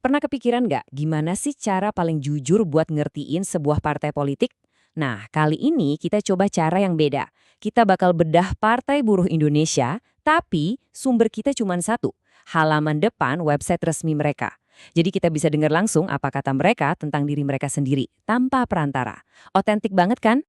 Pernah kepikiran nggak gimana sih cara paling jujur buat ngertiin sebuah partai politik? Nah, kali ini kita coba cara yang beda. Kita bakal bedah Partai Buruh Indonesia, tapi sumber kita cuma satu, halaman depan website resmi mereka. Jadi kita bisa dengar langsung apa kata mereka tentang diri mereka sendiri, tanpa perantara. Otentik banget kan?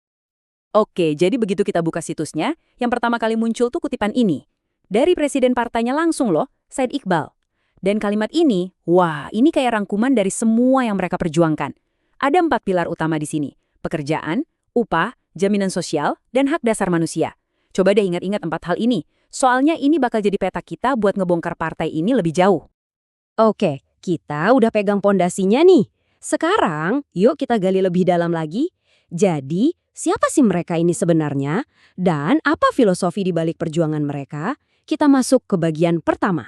Oke, jadi begitu kita buka situsnya, yang pertama kali muncul tuh kutipan ini. Dari presiden partainya langsung loh, Said Iqbal. Dan kalimat ini, wah ini kayak rangkuman dari semua yang mereka perjuangkan. Ada 4 pilar utama di sini. Pekerjaan, upah, jaminan sosial, dan hak dasar manusia. Coba deh ingat-ingat 4 hal ini. Soalnya ini bakal jadi peta kita buat ngebongkar partai ini lebih jauh. Oke, kita udah pegang pondasinya nih. Sekarang, yuk kita gali lebih dalam lagi. Jadi, siapa sih mereka ini sebenarnya? Dan apa filosofi di balik perjuangan mereka? Kita masuk ke bagian pertama.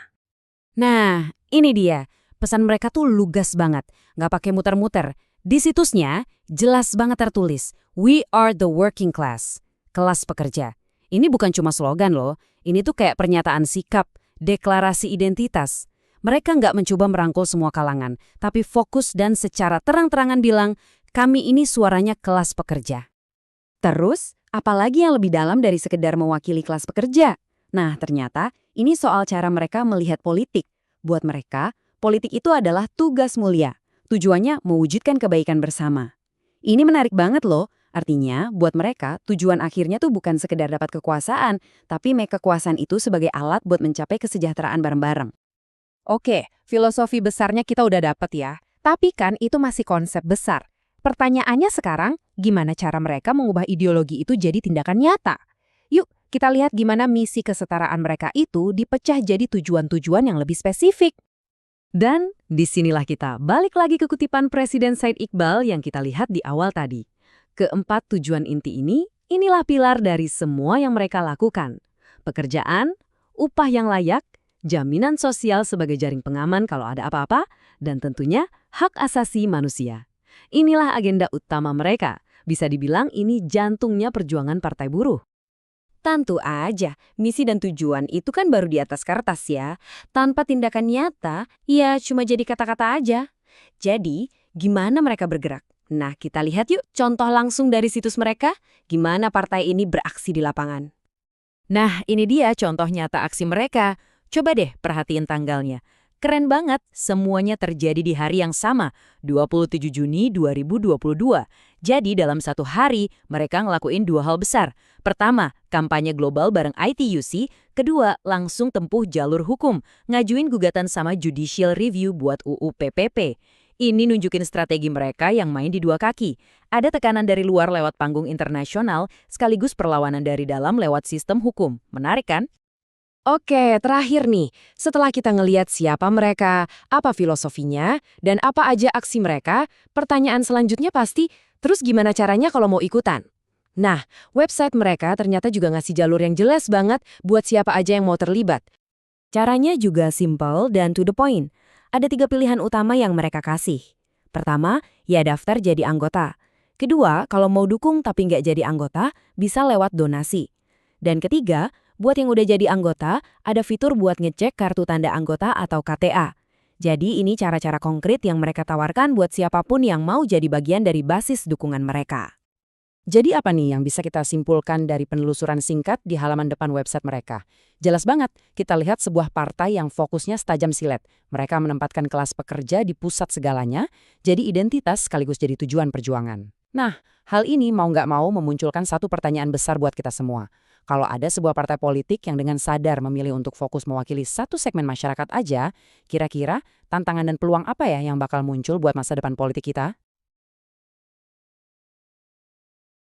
Nah, ini dia. Pesan mereka tuh lugas banget. Nggak pakai muter-muter. Di situsnya, jelas banget tertulis, "We are the working class." Kelas pekerja. Ini bukan cuma slogan loh. Ini tuh kayak pernyataan sikap, deklarasi identitas. Mereka nggak mencoba merangkul semua kalangan, tapi fokus dan secara terang-terangan bilang, kami ini suaranya kelas pekerja. Terus, apalagi yang lebih dalam dari sekedar mewakili kelas pekerja? Nah, ternyata ini soal cara mereka melihat politik. Buat mereka, politik itu adalah tugas mulia. Tujuannya mewujudkan kebaikan bersama. Ini menarik banget loh. Artinya, buat mereka, tujuan akhirnya tuh bukan sekedar dapat kekuasaan, tapi make kekuasaan itu sebagai alat buat mencapai kesejahteraan bareng-bareng. Oke, filosofi besarnya kita udah dapet ya. Tapi kan itu masih konsep besar. Pertanyaannya sekarang, gimana cara mereka mengubah ideologi itu jadi tindakan nyata? Yuk, kita lihat gimana misi kesetaraan mereka itu dipecah jadi tujuan-tujuan yang lebih spesifik. Dan disinilah kita balik lagi ke kutipan Presiden Said Iqbal yang kita lihat di awal tadi. Keempat tujuan inti ini, inilah pilar dari semua yang mereka lakukan. Pekerjaan, upah yang layak, jaminan sosial sebagai jaring pengaman kalau ada apa-apa, dan tentunya hak asasi manusia. Inilah agenda utama mereka. Bisa dibilang ini jantungnya perjuangan Partai Buruh. Tentu aja, misi dan tujuan itu kan baru di atas kertas ya. Tanpa tindakan nyata, ya cuma jadi kata-kata aja. Jadi, gimana mereka bergerak? Nah, kita lihat yuk contoh langsung dari situs mereka, gimana partai ini beraksi di lapangan. Nah, ini dia contoh nyata aksi mereka. Coba deh perhatiin tanggalnya. Keren banget, semuanya terjadi di hari yang sama, 27 Juni 2022. Jadi dalam satu hari, mereka ngelakuin 2 hal besar. Pertama, kampanye global bareng ITUC. Kedua, langsung tempuh jalur hukum, ngajuin gugatan sama judicial review buat UU PPP. Ini nunjukin strategi mereka yang main di 2 kaki. Ada tekanan dari luar lewat panggung internasional, sekaligus perlawanan dari dalam lewat sistem hukum. Menarik kan? Oke, terakhir nih. Setelah kita ngeliat siapa mereka, apa filosofinya, dan apa aja aksi mereka, pertanyaan selanjutnya pasti, terus gimana caranya kalau mau ikutan? Nah, website mereka ternyata juga ngasih jalur yang jelas banget buat siapa aja yang mau terlibat. Caranya juga simple dan to the point. Ada 3 pilihan utama yang mereka kasih. Pertama, ya daftar jadi anggota. Kedua, kalau mau dukung tapi nggak jadi anggota, bisa lewat donasi. Dan ketiga, buat yang udah jadi anggota, ada fitur buat ngecek kartu tanda anggota atau KTA. Jadi ini cara-cara konkret yang mereka tawarkan buat siapapun yang mau jadi bagian dari basis dukungan mereka. Jadi apa nih yang bisa kita simpulkan dari penelusuran singkat di halaman depan website mereka? Jelas banget, kita lihat sebuah partai yang fokusnya setajam silet. Mereka menempatkan kelas pekerja di pusat segalanya, jadi identitas sekaligus jadi tujuan perjuangan. Nah, hal ini mau nggak mau memunculkan satu pertanyaan besar buat kita semua. Kalau ada sebuah partai politik yang dengan sadar memilih untuk fokus mewakili satu segmen masyarakat aja, kira-kira tantangan dan peluang apa ya yang bakal muncul buat masa depan politik kita?